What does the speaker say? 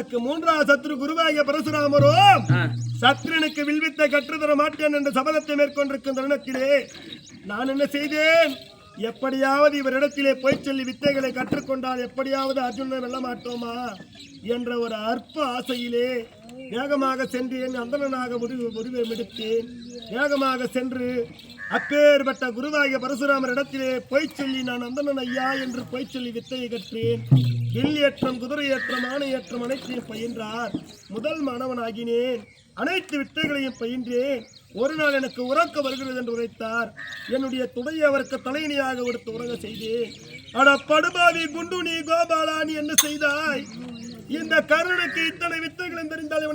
எனக்கு மூன்றாவது சத்ரு குருவாகிய பரசுராமரோ சத்ரனுக்கு வில்வித்தை கற்றுத்தர மாட்டேன் என்ற சபதத்தை மேற்கொண்டிருக்கும் தருணத்திலே நான் என்ன செய்தேன்? எப்படியாவது இவரிடத்திலே போய் சொல்லி வித்தைகளை கற்றுக்கொண்டால் எப்படியாவது அர்ஜுனனை வெல்ல மாட்டோமா என்ற ஒரு அற்ப ஆசையிலே வேகமாக சென்றேன். அந்தணனாக முடிவை எடுத்தேன். வேகமாக சென்று அப்பேற்பட்ட குருவாகிய பரசுராமர் இடத்திலே போய் சொல்லி நான் அந்தணன் ஐயா என்று போய் சொல்லி வித்தையை கற்றேன். வில் ஏற்றம், குதிரை ஏற்றம், ஆணை ஏற்றம் அனைத்தையும் பயின்றார். முதல் மாணவனாகினேன். அனைத்து வித்தைகளையும் பயின்றேன். ஒரு நாள் எனக்கு உறக்க வருகிறது என்று உரைத்தார். என்னுடைய துணையை அவருக்கு தலையணியாக கொடுத்து உறங்க செய்தேன். அட படுபாவி குண்டு, நீ கோபாலா, நீ என்ன செய்தாய்? இந்த கருணுக்கு இத்தனை வித்தைகளும் தெரிந்தால்